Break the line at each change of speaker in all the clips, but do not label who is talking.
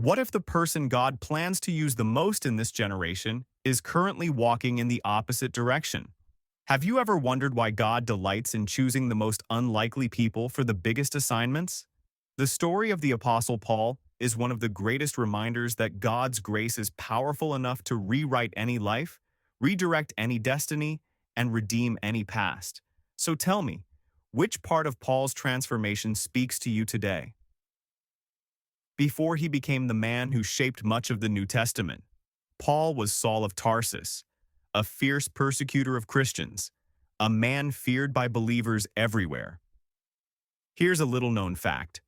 What if the person God plans to use the most in this generation is currently walking in the opposite direction? Have you ever wondered why God delights in choosing the most unlikely people for the biggest assignments? The story of the Apostle Paul is one of the greatest reminders that God's grace is powerful enough to rewrite any life, redirect any destiny, and redeem any past. So tell me, which part of Paul's transformation speaks to you today? Before he became the man who shaped much of the New Testament, Paul was Saul of Tarsus, a fierce persecutor of Christians, a man feared by believers everywhere. Here's a little-known fact.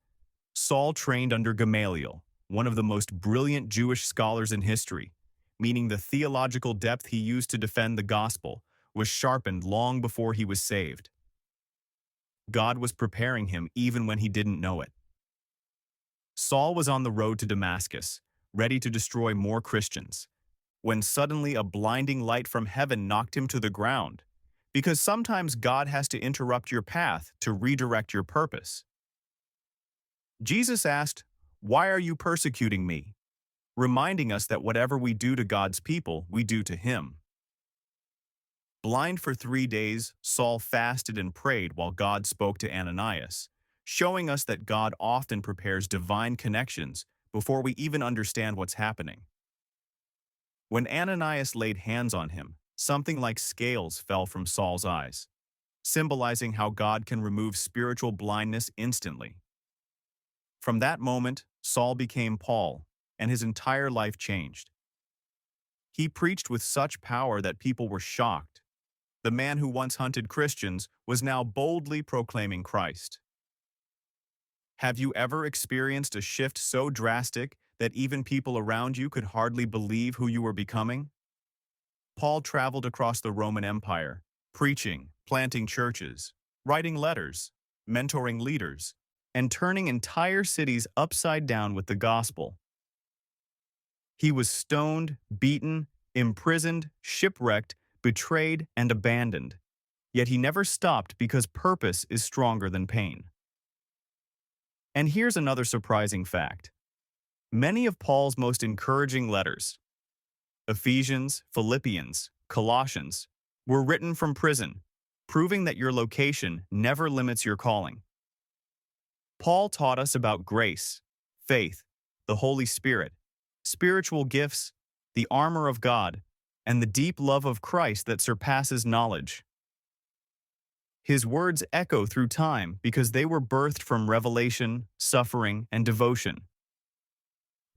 Saul trained under Gamaliel, one of the most brilliant Jewish scholars in history, meaning the theological depth he used to defend the gospel was sharpened long before he was saved. God was preparing him even when he didn't know it. Saul was on the road to Damascus, ready to destroy more Christians, when suddenly a blinding light from heaven knocked him to the ground, because sometimes God has to interrupt your path to redirect your purpose. Jesus asked, "Why are you persecuting me?" reminding us that whatever we do to God's people, we do to Him. Blind for 3 days, Saul fasted and prayed while God spoke to Ananias, showing us that God often prepares divine connections before we even understand what's happening. When Ananias laid hands on him, something like scales fell from Saul's eyes, symbolizing how God can remove spiritual blindness instantly. From that moment, Saul became Paul, and his entire life changed. He preached with such power that people were shocked. The man who once hunted Christians was now boldly proclaiming Christ. Have you ever experienced a shift so drastic that even people around you could hardly believe who you were becoming? Paul traveled across the Roman Empire, preaching, planting churches, writing letters, mentoring leaders, and turning entire cities upside down with the gospel. He was stoned, beaten, imprisoned, shipwrecked, betrayed, and abandoned. Yet he never stopped because purpose is stronger than pain. And here's another surprising fact. Many of Paul's most encouraging letters, Ephesians, Philippians, Colossians, were written from prison, proving that your location never limits your calling. Paul taught us about grace, faith, the Holy Spirit, spiritual gifts, the armor of God, and the deep love of Christ that surpasses knowledge. His words echo through time because they were birthed from revelation, suffering, and devotion.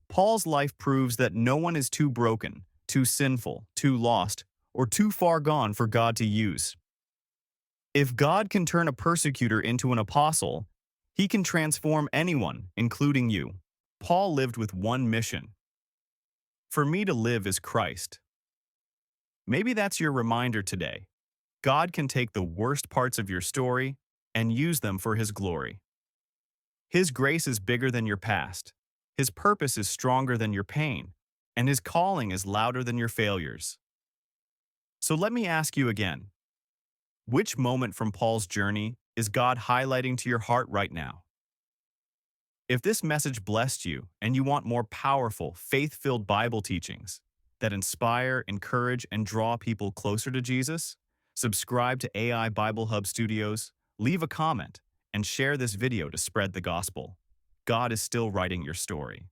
Paul's life proves that no one is too broken, too sinful, too lost, or too far gone for God to use. If God can turn a persecutor into an apostle, He can transform anyone, including you. Paul lived with one mission. For me to live is Christ. Maybe that's your reminder today. God can take the worst parts of your story and use them for His glory. His grace is bigger than your past. His purpose is stronger than your pain, and His calling is louder than your failures. So let me ask you again, which moment from Paul's journey is God highlighting to your heart right now? If this message blessed you and you want more powerful, faith-filled Bible teachings that inspire, encourage, and draw people closer to Jesus, subscribe to AI Bible Hub Studios, leave a comment, and share this video to spread the gospel. God is still writing your story.